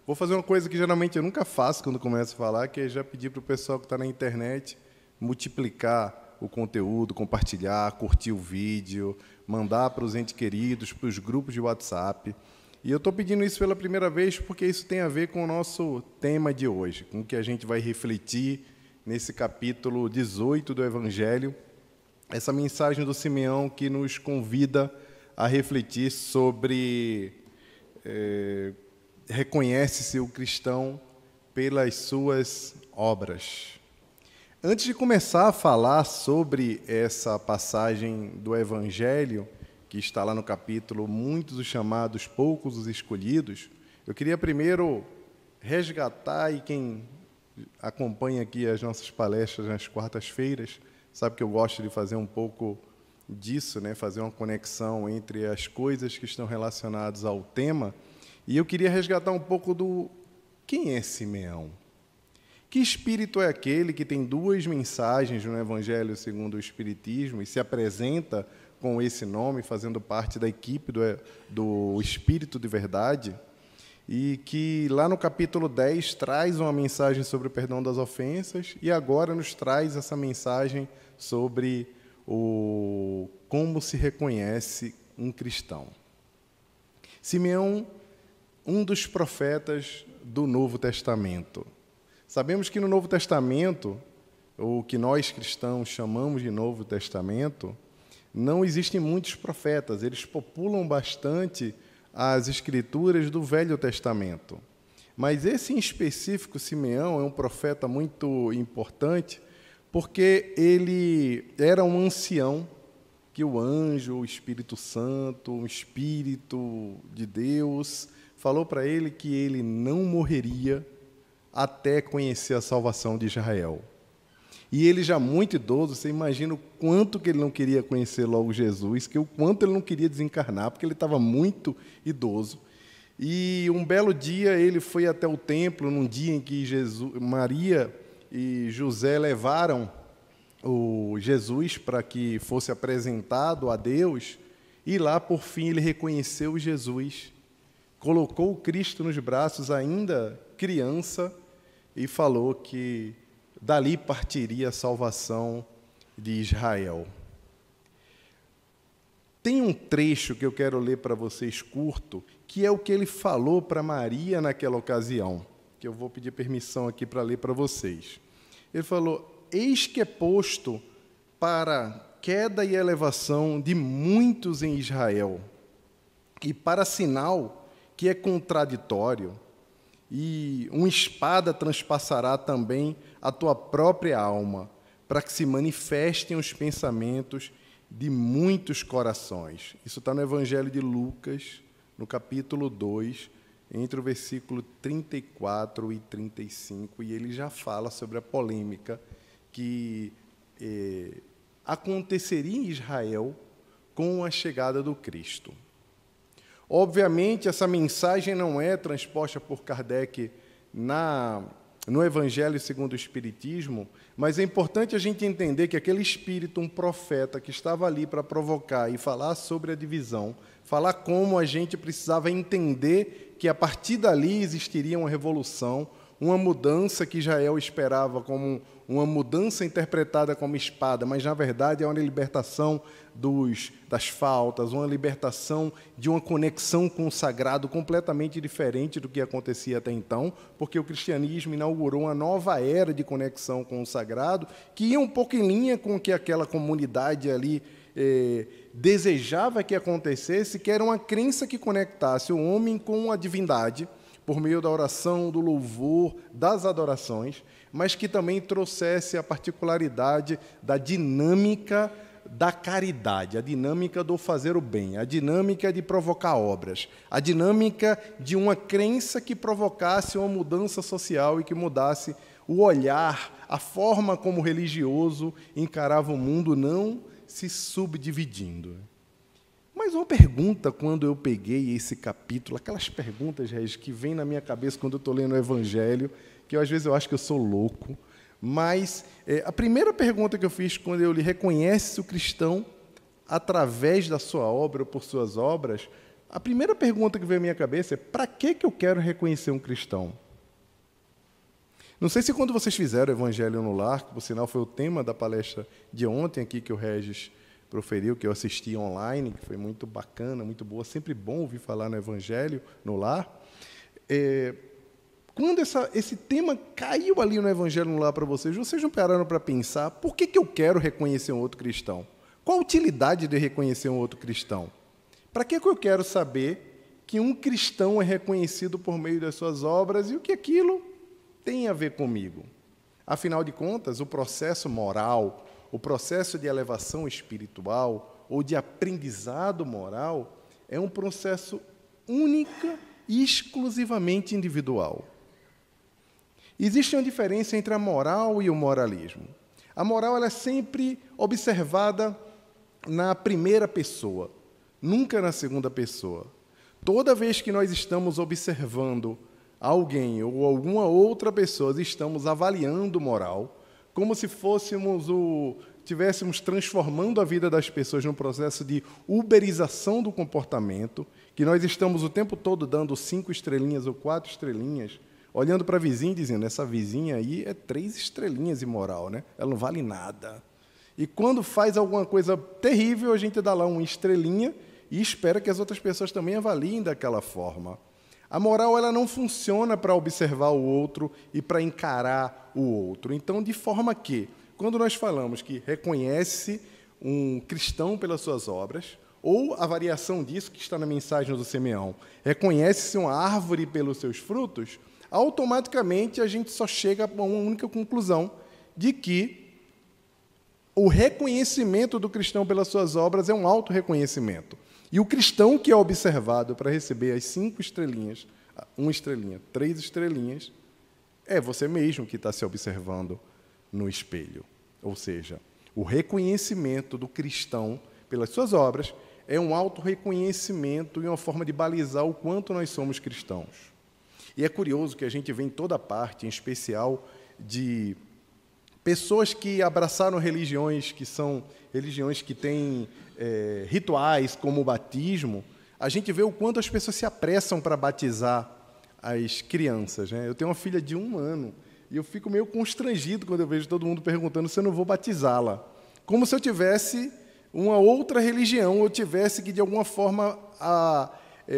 Vou fazer uma coisa que geralmente eu nunca faço quando começo a falar, que é já pedir para o pessoal que está na internet multiplicar o conteúdo, compartilhar, curtir o vídeo, mandar para os entes queridos, para os grupos de WhatsApp. E eu estou pedindo isso pela primeira vez porque isso tem a ver com o nosso tema de hoje, com o que a gente vai refletir nesse capítulo 18 do Evangelho, essa mensagem do Simeão que nos convida a refletir sobre reconhece-se o cristão pelas suas obras. Antes de começar a falar sobre essa passagem do Evangelho, que está lá no capítulo Muitos os chamados, poucos os escolhidos, eu queria primeiro resgatar, e quem acompanha aqui as nossas palestras nas quartas-feiras, sabe que eu gosto de fazer um pouco disso, né? Fazer uma conexão entre as coisas que estão relacionadas ao tema. E eu queria resgatar um pouco do quem é Simeão. Que espírito é aquele que tem duas mensagens no Evangelho segundo o Espiritismo e se apresenta com esse nome, fazendo parte da equipe do Espírito de Verdade, e que lá no capítulo 10 traz uma mensagem sobre o perdão das ofensas e agora nos traz essa mensagem sobre como se reconhece um cristão. Simeão, um dos profetas do Novo Testamento. Sabemos que no Novo Testamento, o que nós cristãos chamamos de Novo Testamento, não existem muitos profetas, eles populam bastante as escrituras do Velho Testamento. Mas esse em específico, Simeão, é um profeta muito importante, porque ele era um ancião que o anjo, o Espírito Santo, o Espírito de Deus, falou para ele que ele não morreria até conhecer a salvação de Israel. E ele já muito idoso, você imagina o quanto que ele não queria conhecer logo Jesus, que o quanto ele não queria desencarnar, porque ele estava muito idoso. E um belo dia ele foi até o templo, num dia em que Maria e José levaram o Jesus para que fosse apresentado a Deus, e lá, por fim, ele reconheceu Jesus, colocou o Cristo nos braços, ainda criança, e falou que dali partiria a salvação de Israel. Tem um trecho que eu quero ler para vocês curto, que é o que ele falou para Maria naquela ocasião, que eu vou pedir permissão aqui para ler para vocês. Ele falou: eis que é posto para queda e elevação de muitos em Israel, e para sinal que é contraditório, e uma espada transpassará também a tua própria alma, para que se manifestem os pensamentos de muitos corações. Isso está no Evangelho de Lucas, no capítulo 2, entre o versículo 34 e 35, e ele já fala sobre a polêmica que aconteceria em Israel com a chegada do Cristo. Obviamente, essa mensagem não é transposta por Kardec no Evangelho segundo o Espiritismo, mas é importante a gente entender que aquele espírito, um profeta, que estava ali para provocar e falar sobre a divisão, falar como a gente precisava entender que a partir dali existiria uma revolução, uma mudança que Israel esperava como uma mudança interpretada como espada, mas, na verdade, é uma libertação das faltas, uma libertação de uma conexão com o sagrado completamente diferente do que acontecia até então, porque o cristianismo inaugurou uma nova era de conexão com o sagrado, que ia um pouco em linha com o que aquela comunidade ali desejava que acontecesse, que era uma crença que conectasse o homem com a divindade, por meio da oração, do louvor, das adorações, mas que também trouxesse a particularidade da dinâmica da caridade, a dinâmica do fazer o bem, a dinâmica de provocar obras, a dinâmica de uma crença que provocasse uma mudança social e que mudasse o olhar, a forma como o religioso encarava o mundo, não se subdividindo. Mas uma pergunta, quando eu peguei esse capítulo, aquelas perguntas, Regis, que vêm na minha cabeça quando eu estou lendo o Evangelho, que às vezes eu acho que eu sou louco, mas a primeira pergunta que eu fiz quando eu li reconhece o cristão através da sua obra ou por suas obras, a primeira pergunta que veio à minha cabeça é: para que eu quero reconhecer um cristão? Não sei se quando vocês fizeram o Evangelho no Lar, que por sinal foi o tema da palestra de ontem aqui que o Regis proferiu, que eu assisti online, que foi muito bacana, muito boa, sempre bom ouvir falar no Evangelho no Lar. Quando esse tema caiu ali no Evangelho no Lar para vocês não pararam para pensar por que eu quero reconhecer um outro cristão? Qual a utilidade de reconhecer um outro cristão? Para que eu quero saber que um cristão é reconhecido por meio das suas obras e o que aquilo tem a ver comigo? Afinal de contas, o processo moral, o processo de elevação espiritual ou de aprendizado moral é um processo única e exclusivamente individual. Existe uma diferença entre a moral e o moralismo. A moral ela é sempre observada na primeira pessoa, nunca na segunda pessoa. Toda vez que nós estamos observando alguém ou alguma outra pessoa, estamos avaliando moral, como se estivéssemos transformando a vida das pessoas num processo de uberização do comportamento, que nós estamos o tempo todo dando 5 estrelinhas ou 4 estrelinhas, olhando para a vizinha e dizendo: essa vizinha aí é 3 estrelinhas imoral, né? Ela não vale nada. E quando faz alguma coisa terrível, a gente dá lá 1 estrelinha e espera que as outras pessoas também avaliem daquela forma. A moral ela não funciona para observar o outro e para encarar o outro. Então, de forma que, quando nós falamos que reconhece um cristão pelas suas obras, ou a variação disso que está na mensagem do Simeão, reconhece-se uma árvore pelos seus frutos, automaticamente a gente só chega a uma única conclusão, de que o reconhecimento do cristão pelas suas obras é um autorreconhecimento. E o cristão que é observado para receber as 5 estrelinhas, 1 estrelinha, 3 estrelinhas, é você mesmo que está se observando no espelho. Ou seja, o reconhecimento do cristão pelas suas obras é um autorreconhecimento e uma forma de balizar o quanto nós somos cristãos. E é curioso que a gente vê em toda parte, em especial de pessoas que abraçaram religiões que são religiões que têm rituais como o batismo, a gente vê o quanto as pessoas se apressam para batizar as crianças, né? Eu tenho uma filha de 1 ano e eu fico meio constrangido quando eu vejo todo mundo perguntando se eu não vou batizá-la. Como se eu tivesse uma outra religião, ou tivesse que, de alguma forma,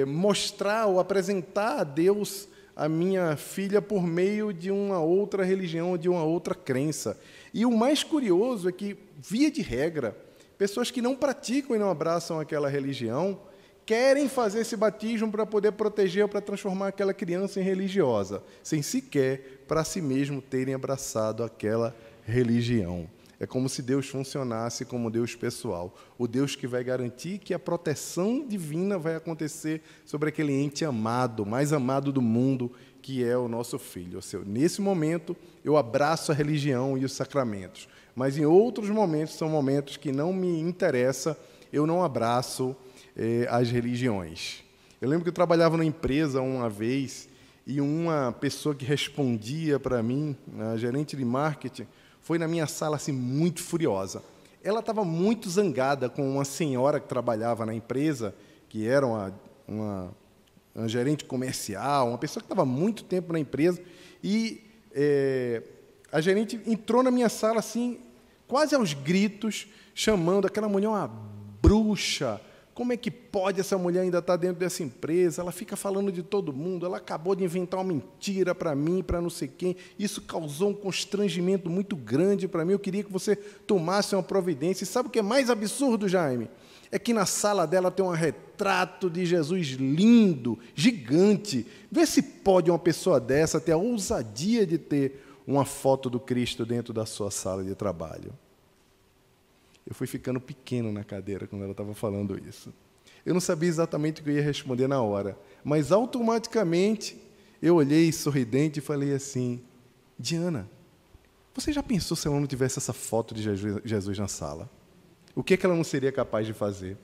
mostrar ou apresentar a Deus a minha filha por meio de uma outra religião ou de uma outra crença. E o mais curioso é que, via de regra, pessoas que não praticam e não abraçam aquela religião querem fazer esse batismo para poder proteger ou para transformar aquela criança em religiosa, sem sequer, para si mesmo, terem abraçado aquela religião. É como se Deus funcionasse como Deus pessoal, o Deus que vai garantir que a proteção divina vai acontecer sobre aquele ente amado, mais amado do mundo, que é o nosso filho. Ou seja, nesse momento, eu abraço a religião e os sacramentos, mas em outros momentos, são momentos que não me interessa, eu não abraço as religiões. Eu lembro que eu trabalhava numa empresa uma vez, e uma pessoa que respondia para mim, a gerente de marketing, foi na minha sala assim, muito furiosa. Ela estava muito zangada com uma senhora que trabalhava na empresa, que era uma gerente comercial, uma pessoa que estava há muito tempo na empresa, e a gerente entrou na minha sala assim, quase aos gritos, chamando aquela mulher uma bruxa. Como é que pode essa mulher ainda estar dentro dessa empresa? Ela fica falando de todo mundo, ela acabou de inventar uma mentira para mim, para não sei quem. Isso causou um constrangimento muito grande para mim. Eu queria que você tomasse uma providência. E sabe o que é mais absurdo, Jaime? É que na sala dela tem um retrato de Jesus lindo, gigante. Vê se pode uma pessoa dessa ter a ousadia de ter uma foto do Cristo dentro da sua sala de trabalho. Eu fui ficando pequeno na cadeira quando ela estava falando isso. Eu não sabia exatamente o que eu ia responder na hora, mas automaticamente eu olhei sorridente e falei assim: Diana, você já pensou se ela não tivesse essa foto de Jesus na sala? O que ela não seria capaz de fazer?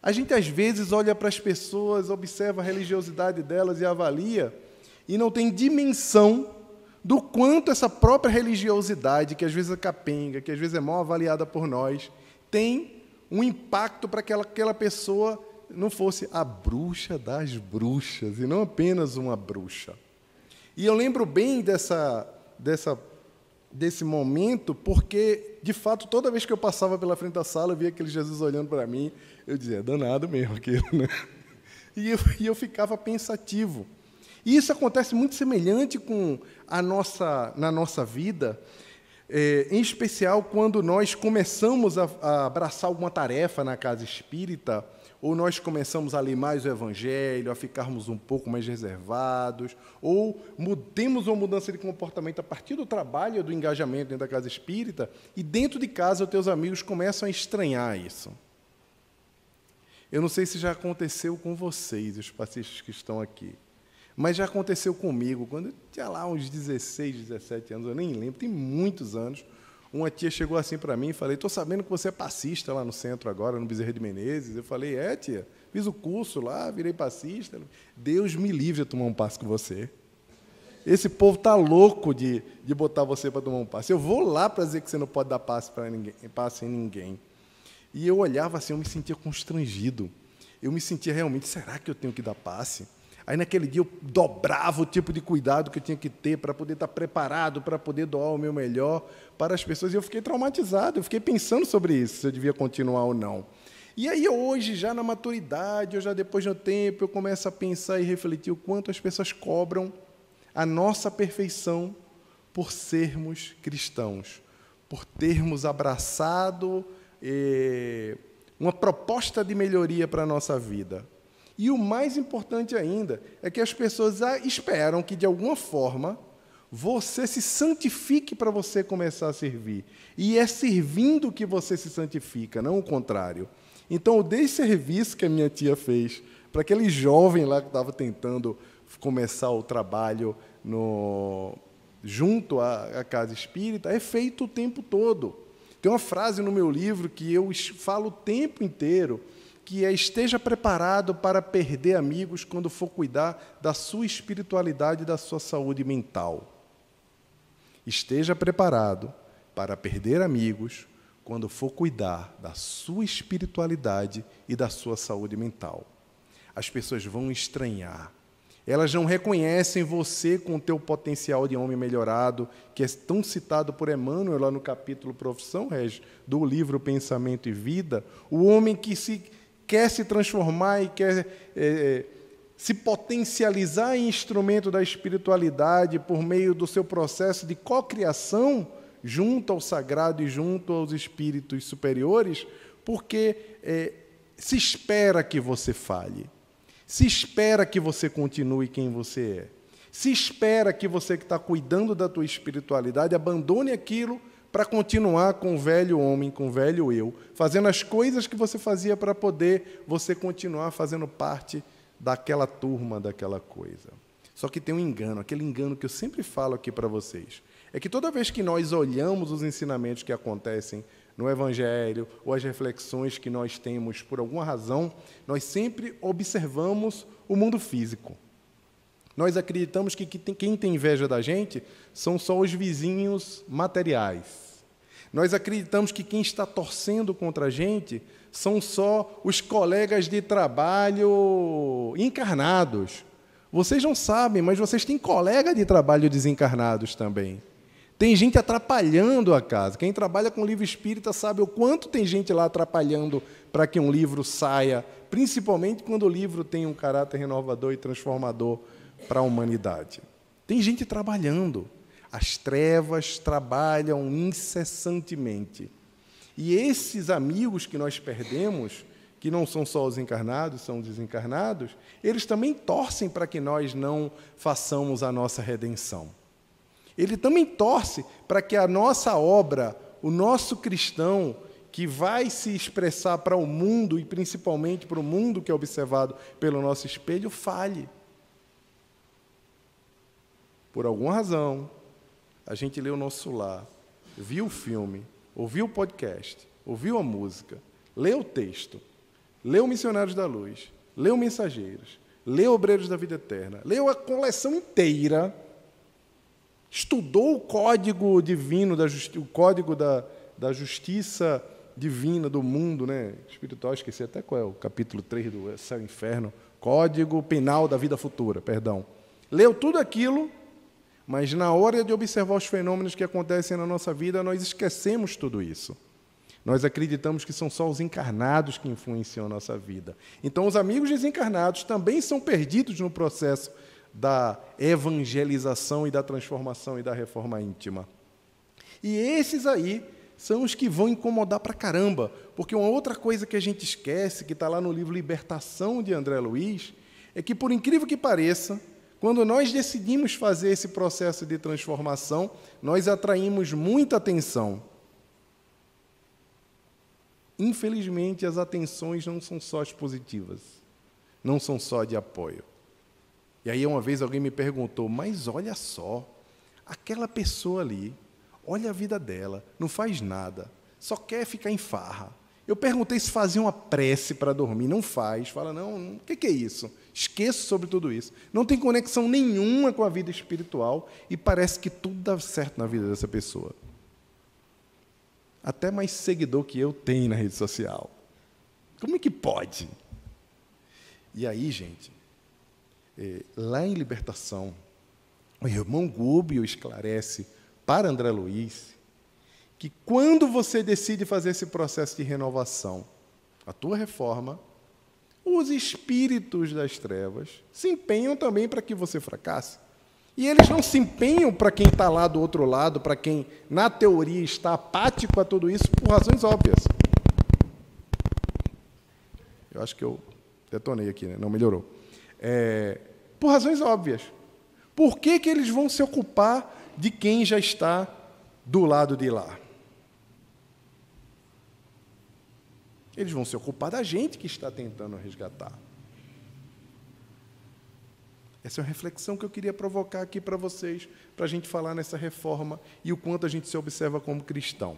A gente, às vezes, olha para as pessoas, observa a religiosidade delas e avalia, e não tem dimensão do quanto essa própria religiosidade, que às vezes é capenga, que às vezes é mal avaliada por nós, tem um impacto para que aquela pessoa não fosse a bruxa das bruxas, e não apenas uma bruxa. E eu lembro bem desse momento, porque, de fato, toda vez que eu passava pela frente da sala, eu via aquele Jesus olhando para mim, eu dizia, danado mesmo aquilo, né? E eu ficava pensativo. E isso acontece muito semelhante com na nossa vida, em especial quando nós começamos a abraçar alguma tarefa na casa espírita, ou nós começamos a ler mais o Evangelho, a ficarmos um pouco mais reservados, ou temos uma mudança de comportamento a partir do trabalho, do engajamento dentro da casa espírita, e dentro de casa os teus amigos começam a estranhar isso. Eu não sei se já aconteceu com vocês, os pacientes que estão aqui, mas já aconteceu comigo, quando eu tinha lá uns 16, 17 anos, eu nem lembro, tem muitos anos. Uma tia chegou assim para mim e falei, estou sabendo que você é passista lá no centro agora, no Bezerra de Menezes. Eu falei, tia, fiz o curso lá, virei passista. Deus me livre de tomar um passe com você. Esse povo está louco de botar você para tomar um passe. Eu vou lá para dizer que você não pode dar passe em ninguém. E eu olhava assim, eu me sentia constrangido. Eu me sentia realmente, será que eu tenho que dar passe? Aí, naquele dia, eu dobrava o tipo de cuidado que eu tinha que ter para poder estar preparado, para poder doar o meu melhor para as pessoas. E eu fiquei traumatizado, eu fiquei pensando sobre isso, se eu devia continuar ou não. E aí, hoje, já na maturidade, ou já depois de um tempo, eu começo a pensar e refletir o quanto as pessoas cobram a nossa perfeição por sermos cristãos, por termos abraçado uma proposta de melhoria para a nossa vida. E o mais importante ainda é que as pessoas esperam que, de alguma forma, você se santifique para você começar a servir. E é servindo que você se santifica, não o contrário. Então, o desserviço que a minha tia fez para aquele jovem lá que estava tentando começar o trabalho junto à casa espírita é feito o tempo todo. Tem uma frase no meu livro que eu falo o tempo inteiro, que é: esteja preparado para perder amigos quando for cuidar da sua espiritualidade e da sua saúde mental. Esteja preparado para perder amigos quando for cuidar da sua espiritualidade e da sua saúde mental. As pessoas vão estranhar. Elas não reconhecem você com o teu potencial de homem melhorado, que é tão citado por Emmanuel lá no capítulo Profissão, Regis, do livro Pensamento e Vida, o homem que quer se transformar e quer se potencializar em instrumento da espiritualidade por meio do seu processo de cocriação junto ao sagrado e junto aos espíritos superiores, porque se espera que você falhe, se espera que você continue quem você é, se espera que você que está cuidando da tua espiritualidade abandone aquilo para continuar com o velho homem, com o velho eu, fazendo as coisas que você fazia para poder você continuar fazendo parte daquela turma, daquela coisa. Só que tem um engano, aquele engano que eu sempre falo aqui para vocês, é que toda vez que nós olhamos os ensinamentos que acontecem no Evangelho, ou as reflexões que nós temos por alguma razão, nós sempre observamos o mundo físico. Nós acreditamos que quem tem inveja da gente são só os vizinhos materiais. Nós acreditamos que quem está torcendo contra a gente são só os colegas de trabalho encarnados. Vocês não sabem, mas vocês têm colega de trabalho desencarnados também. Tem gente atrapalhando a casa. Quem trabalha com livro espírita sabe o quanto tem gente lá atrapalhando para que um livro saia, principalmente quando o livro tem um caráter renovador e transformador para a humanidade. Tem gente trabalhando. As trevas trabalham incessantemente. E esses amigos que nós perdemos, que não são só os encarnados, são os desencarnados, eles também torcem para que nós não façamos a nossa redenção. Ele também torce para que a nossa obra, o nosso cristão, que vai se expressar para o mundo, e principalmente para o mundo que é observado pelo nosso espelho, falhe. Por alguma razão, a gente lê o nosso lar, viu o filme, ouviu o podcast, ouviu a música, leu o texto, leu Missionários da Luz, leu Mensageiros, leu Obreiros da Vida Eterna, leu a coleção inteira, estudou o código divino, o código da justiça divina do mundo, né, espiritual, esqueci até qual é o capítulo 3 do Céu e Inferno, Código Penal da Vida Futura, perdão. Leu tudo aquilo, mas na hora de observar os fenômenos que acontecem na nossa vida, nós esquecemos tudo isso. Nós acreditamos que são só os encarnados que influenciam a nossa vida. Então, os amigos desencarnados também são perdidos no processo da evangelização e da transformação e da reforma íntima. E esses aí são os que vão incomodar pra caramba, porque uma outra coisa que a gente esquece, que está lá no livro Libertação, de André Luiz, é que, por incrível que pareça, quando nós decidimos fazer esse processo de transformação, nós atraímos muita atenção. Infelizmente, as atenções não são só as positivas, não são só de apoio. E aí, uma vez, alguém me perguntou, mas olha só, aquela pessoa ali, olha a vida dela, não faz nada, só quer ficar em farra. Eu perguntei se fazia uma prece para dormir, não faz. Fala, não, o que é isso? Esqueço sobre tudo isso. Não tem conexão nenhuma com a vida espiritual e parece que tudo dá certo na vida dessa pessoa. Até mais seguidor que eu tenho na rede social. Como é que pode? E aí, gente, lá em Libertação, o irmão Gúbio esclarece para André Luiz que quando você decide fazer esse processo de renovação, a tua reforma, os espíritos das trevas se empenham também para que você fracasse. E eles não se empenham para quem está lá do outro lado, para quem, na teoria, está apático a tudo isso, por razões óbvias. Eu acho que eu detonei aqui, né? Não melhorou. Por razões óbvias. Por que eles vão se ocupar de quem já está do lado de lá? Eles vão se ocupar da gente que está tentando resgatar. Essa é uma reflexão que eu queria provocar aqui para vocês, para a gente falar nessa reforma e o quanto a gente se observa como cristão.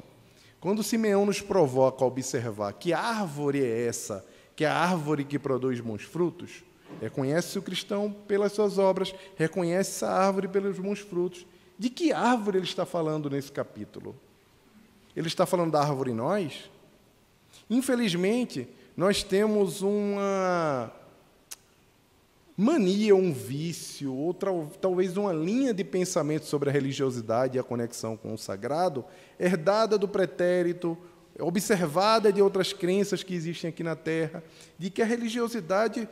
Quando Simeão nos provoca a observar que árvore é essa, que é a árvore que produz bons frutos, reconhece o cristão pelas suas obras, reconhece essa árvore pelos bons frutos. De que árvore ele está falando nesse capítulo? Ele está falando da árvore nós? Infelizmente, nós temos uma mania, um vício, ou talvez uma linha de pensamento sobre a religiosidade e a conexão com o sagrado, herdada do pretérito, observada de outras crenças que existem aqui na Terra, de que a religiosidade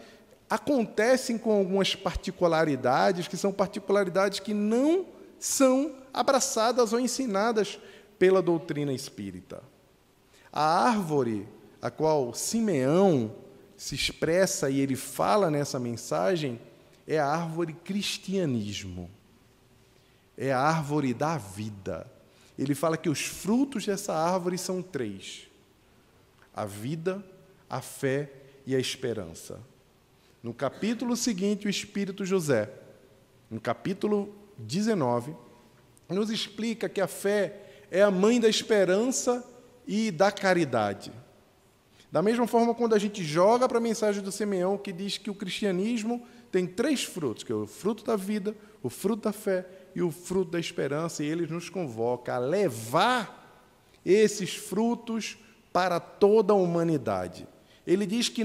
acontece com algumas particularidades, que são particularidades que não são abraçadas ou ensinadas pela doutrina espírita. A árvore a qual Simeão se expressa e ele fala nessa mensagem é a árvore cristianismo. É a árvore da vida. Ele fala que os frutos dessa árvore são 3: a vida, a fé e a esperança. No capítulo seguinte, o Espírito José, no capítulo 19, nos explica que a fé é a mãe da esperança e da caridade. Da mesma forma, quando a gente joga para a mensagem do Simeão, que diz que o cristianismo tem 3 frutos, que é o fruto da vida, o fruto da fé e o fruto da esperança, e ele nos convoca a levar esses frutos para toda a humanidade. Ele diz que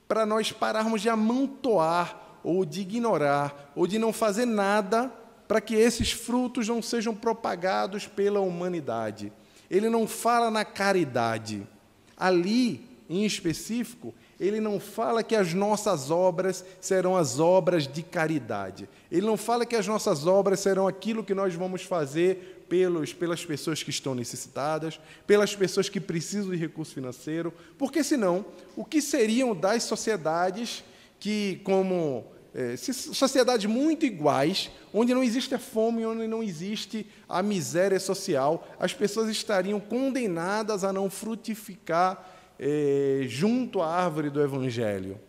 para nós pararmos de amontoar, ou de ignorar, ou de não fazer nada, para que esses frutos não sejam propagados pela humanidade. Ele não fala na caridade. Ali, em específico, ele não fala que as nossas obras serão as obras de caridade. Ele não fala que as nossas obras serão aquilo que nós vamos fazer pelas pessoas que estão necessitadas, pelas pessoas que precisam de recurso financeiro, porque, senão, o que seriam das sociedades que, sociedades muito iguais, onde não existe a fome, onde não existe a miséria social, as pessoas estariam condenadas a não frutificar junto à árvore do Evangelho.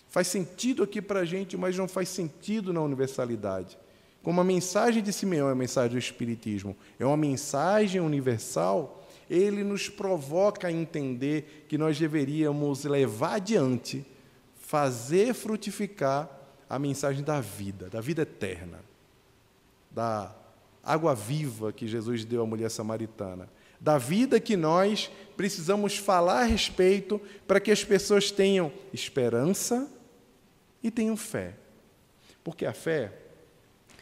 Faz sentido aqui para a gente, mas não faz sentido na universalidade. Como a mensagem de Simeão é a mensagem do Espiritismo, é uma mensagem universal, ele nos provoca a entender que nós deveríamos levar adiante, fazer frutificar a mensagem da vida eterna, da água viva que Jesus deu à mulher samaritana, da vida que nós precisamos falar a respeito para que as pessoas tenham esperança e tenham fé. Porque a fé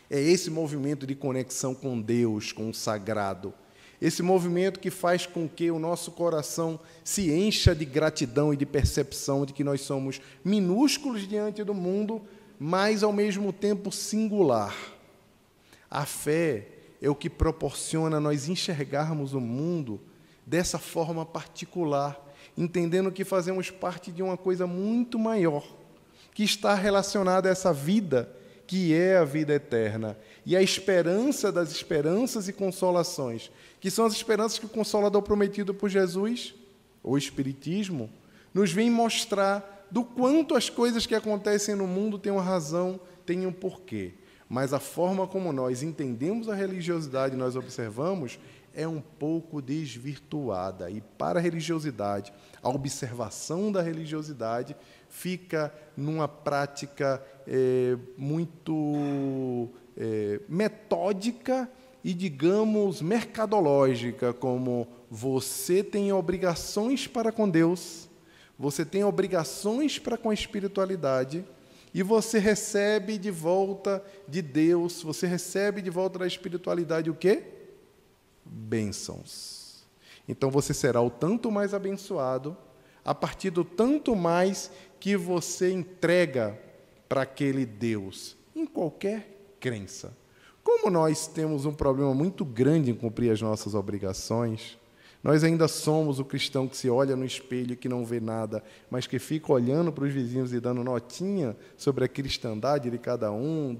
é esse movimento de conexão com Deus, com o sagrado. Esse movimento que faz com que o nosso coração se encha de gratidão e de percepção de que nós somos minúsculos diante do mundo, mas ao mesmo tempo singular. A fé é o que proporciona nós enxergarmos o mundo dessa forma particular, entendendo que fazemos parte de uma coisa muito maior, que está relacionada a essa vida, que é a vida eterna, e a esperança das esperanças e consolações, que são as esperanças que o Consolador prometido por Jesus, o Espiritismo, nos vem mostrar do quanto as coisas que acontecem no mundo têm uma razão, têm um porquê. Mas a forma como nós entendemos a religiosidade, nós observamos, é um pouco desvirtuada. E para a religiosidade, a observação da religiosidade fica numa prática muito metódica e, digamos, mercadológica, como você tem obrigações para com Deus, você tem obrigações para com a espiritualidade, e você recebe de volta de Deus, você recebe de volta da espiritualidade o quê? Bênçãos. Então você será o tanto mais abençoado a partir do tanto mais que você entrega para aquele Deus, em qualquer crença. Como nós temos um problema muito grande em cumprir as nossas obrigações, nós ainda somos o cristão que se olha no espelho e que não vê nada, mas que fica olhando para os vizinhos e dando notinha sobre a cristandade de cada um,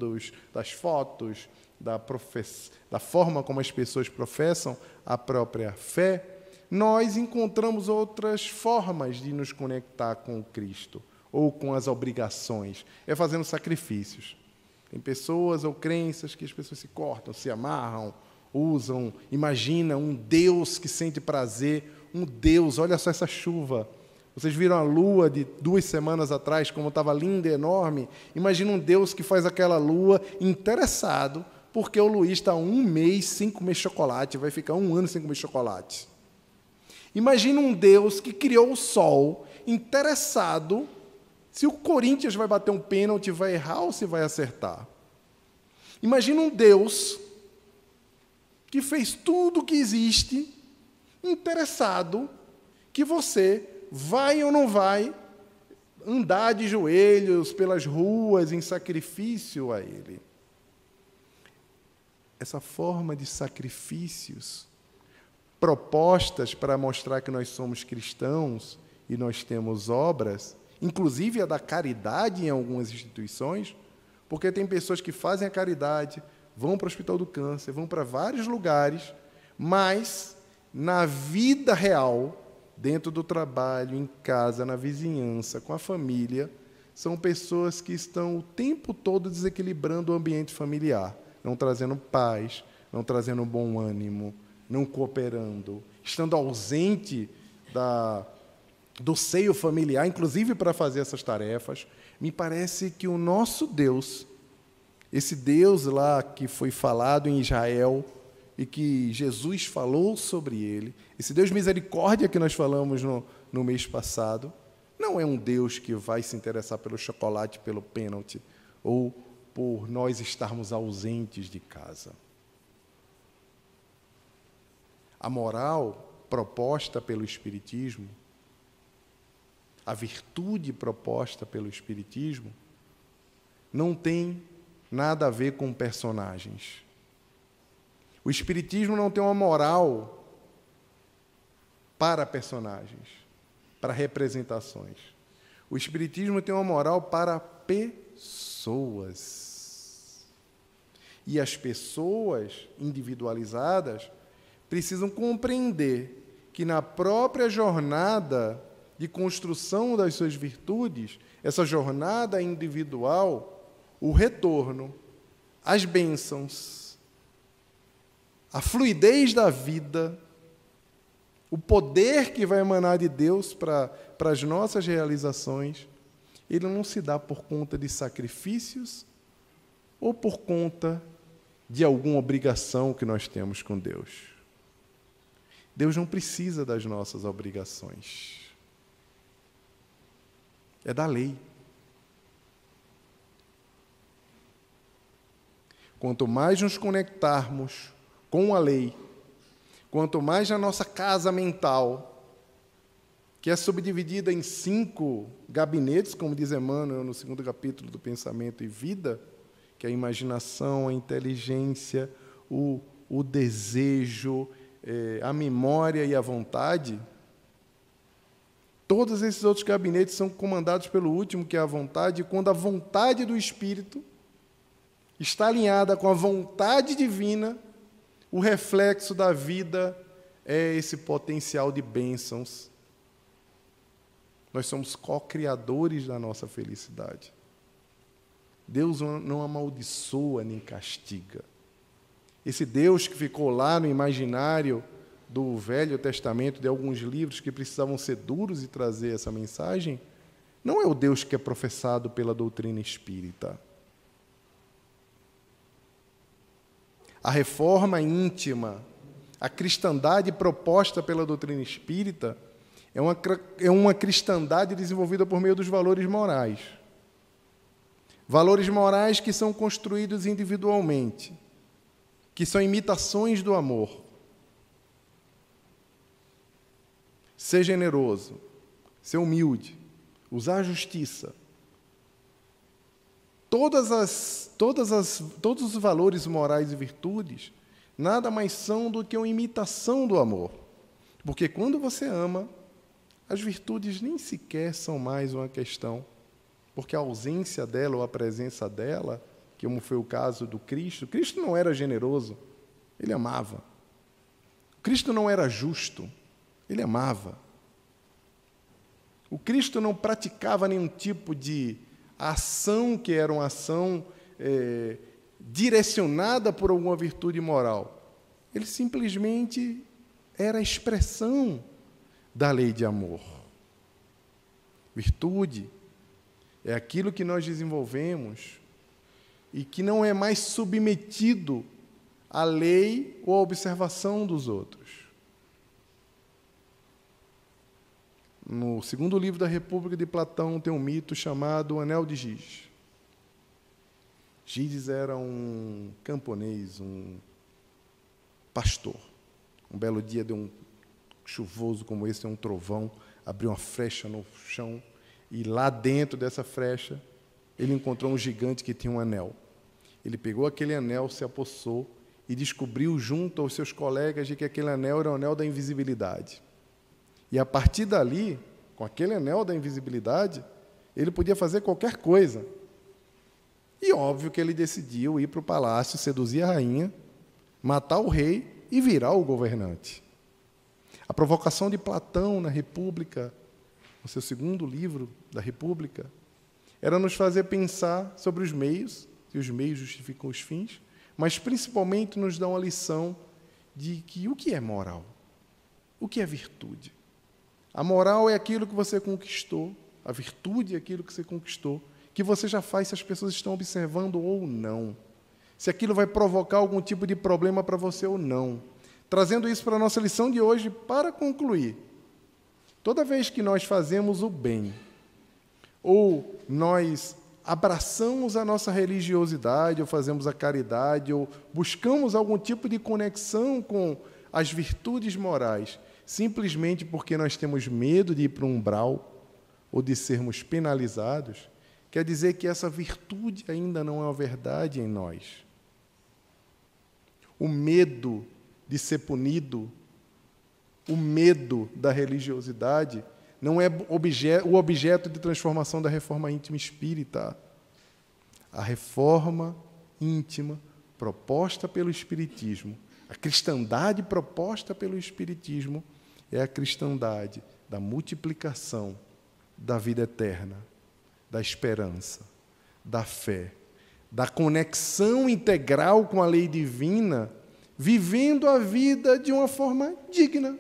das fotos, da forma como as pessoas professam a própria fé. Nós encontramos outras formas de nos conectar com Cristo, ou com as obrigações, é fazendo sacrifícios. Tem pessoas ou crenças que as pessoas se cortam, se amarram, usam, imagina um Deus que sente prazer, um Deus, olha só essa chuva. Vocês viram a lua de 2 semanas atrás, como estava linda e enorme? Imagina um Deus que faz aquela lua interessado, porque o Luiz está 1 mês sem comer chocolate, vai ficar 1 ano sem comer chocolate. Imagina um Deus que criou o sol, interessado se o Corinthians vai bater um pênalti, vai errar ou se vai acertar. Imagina um Deus que fez tudo o que existe, interessado que você vai ou não vai andar de joelhos pelas ruas em sacrifício a Ele. Essa forma de sacrifícios propostas para mostrar que nós somos cristãos e nós temos obras, inclusive a da caridade em algumas instituições, porque tem pessoas que fazem a caridade, vão para o Hospital do Câncer, vão para vários lugares, mas na vida real, dentro do trabalho, em casa, na vizinhança, com a família, são pessoas que estão o tempo todo desequilibrando o ambiente familiar, não trazendo paz, não trazendo bom ânimo, não cooperando, estando ausente do seio familiar, inclusive para fazer essas tarefas. Me parece que o nosso Deus, esse Deus lá que foi falado em Israel e que Jesus falou sobre ele, esse Deus misericórdia que nós falamos no mês passado, não é um Deus que vai se interessar pelo chocolate, pelo pênalti, ou por nós estarmos ausentes de casa. A moral proposta pelo Espiritismo, a virtude proposta pelo Espiritismo, não tem nada a ver com personagens. O Espiritismo não tem uma moral para personagens, para representações. O Espiritismo tem uma moral para pessoas. E as pessoas individualizadas precisam compreender que na própria jornada de construção das suas virtudes, essa jornada individual, o retorno, as bênçãos, a fluidez da vida, o poder que vai emanar de Deus para as nossas realizações, ele não se dá por conta de sacrifícios ou por conta de alguma obrigação que nós temos com Deus. Deus não precisa das nossas obrigações. É da lei. Quanto mais nos conectarmos com a lei, quanto mais na nossa casa mental, que é subdividida em 5 gabinetes, como diz Emmanuel no 2º capítulo do Pensamento e Vida, que é a imaginação, a inteligência, o desejo, a memória e a vontade. Todos esses outros gabinetes são comandados pelo último, que é a vontade, e quando a vontade do Espírito está alinhada com a vontade divina, o reflexo da vida é esse potencial de bênçãos. Nós somos co-criadores da nossa felicidade. Deus não amaldiçoa nem castiga. Esse Deus que ficou lá no imaginário do Velho Testamento, de alguns livros que precisavam ser duros e trazer essa mensagem, não é o Deus que é professado pela doutrina espírita. A reforma íntima, a cristandade proposta pela doutrina espírita, é uma cristandade desenvolvida por meio dos valores morais. Valores morais que são construídos individualmente, que são imitações do amor. Ser generoso, ser humilde, usar a justiça. Todos os valores morais e virtudes nada mais são do que uma imitação do amor. Porque quando você ama, as virtudes nem sequer são mais uma questão, porque a ausência dela ou a presença dela, como foi o caso do Cristo, Cristo não era generoso, ele amava. Cristo não era justo, ele amava. O Cristo não praticava nenhum tipo de ação que era uma ação direcionada por alguma virtude moral. Ele simplesmente era a expressão da lei de amor. Virtude é aquilo que nós desenvolvemos e que não é mais submetido à lei ou à observação dos outros. No 2º livro da República de Platão tem um mito chamado Anel de Giges. Giges era um camponês, um pastor. Um belo dia de um chuvoso como esse, um trovão, abriu uma frecha no chão e lá dentro dessa frecha ele encontrou um gigante que tinha um anel. Ele pegou aquele anel, se apossou e descobriu junto aos seus colegas de que aquele anel era o anel da invisibilidade. E a partir dali, com aquele anel da invisibilidade, ele podia fazer qualquer coisa. E óbvio que ele decidiu ir para o palácio, seduzir a rainha, matar o rei e virar o governante. A provocação de Platão na República, no seu 2º livro da República, era nos fazer pensar sobre os meios, e os meios justificam os fins, mas principalmente nos dá uma lição de que o que é moral? O que é virtude? A moral é aquilo que você conquistou, a virtude é aquilo que você conquistou, que você já faz se as pessoas estão observando ou não, se aquilo vai provocar algum tipo de problema para você ou não. Trazendo isso para a nossa lição de hoje, para concluir, toda vez que nós fazemos o bem, ou nós abraçamos a nossa religiosidade, ou fazemos a caridade, ou buscamos algum tipo de conexão com as virtudes morais, simplesmente porque nós temos medo de ir para um umbral, ou de sermos penalizados, quer dizer que essa virtude ainda não é uma verdade em nós. O medo de ser punido, o medo da religiosidade, não é o objeto de transformação da reforma íntima espírita. A reforma íntima proposta pelo Espiritismo, a cristandade proposta pelo Espiritismo, é a cristandade da multiplicação da vida eterna, da esperança, da fé, da conexão integral com a lei divina, vivendo a vida de uma forma digna,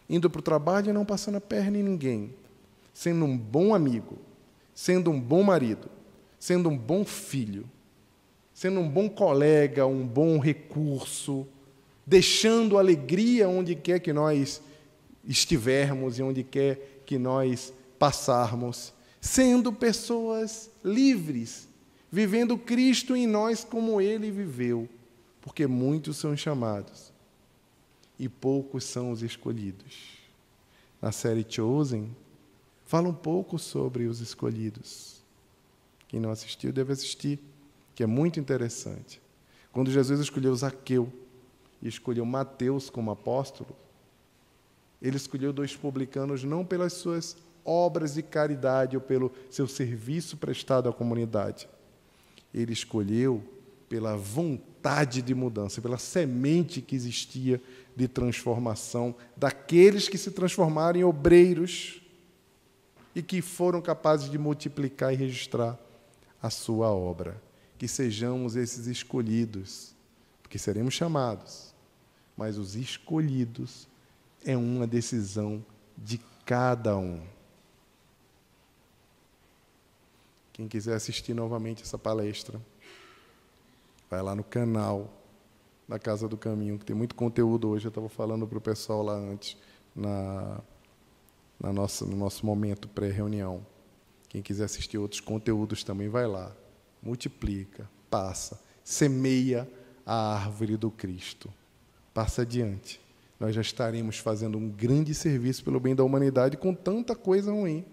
indo para o trabalho e não passando a perna em ninguém, sendo um bom amigo, sendo um bom marido, sendo um bom filho, sendo um bom colega, um bom recurso, deixando alegria onde quer que nós estivermos e onde quer que nós passarmos, sendo pessoas livres, vivendo Cristo em nós como Ele viveu, porque muitos são chamados e poucos são os escolhidos. Na série Chosen, fala um pouco sobre os escolhidos. Quem não assistiu deve assistir, que é muito interessante. Quando Jesus escolheu Zaqueu e escolheu Mateus como apóstolo, ele escolheu 2 publicanos não pelas suas obras de caridade ou pelo seu serviço prestado à comunidade. Ele escolheu pela vontade de mudança, pela semente que existia de transformação daqueles que se transformaram em obreiros e que foram capazes de multiplicar e registrar a sua obra. Que sejamos esses escolhidos, porque seremos chamados, mas os escolhidos é uma decisão de cada um. Quem quiser assistir novamente essa palestra, vai lá no canal da Casa do Caminho, que tem muito conteúdo hoje. Eu estava falando para o pessoal lá antes, no nosso momento pré-reunião. Quem quiser assistir outros conteúdos também, vai lá. Multiplica, passa, semeia a árvore do Cristo. Passa adiante. Nós já estaremos fazendo um grande serviço pelo bem da humanidade com tanta coisa ruim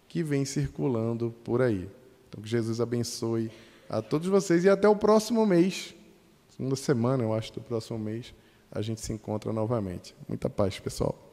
que vem circulando por aí. Então, que Jesus abençoe a todos vocês e até o próximo mês. Segunda semana, eu acho, do próximo mês, a gente se encontra novamente. Muita paz, pessoal.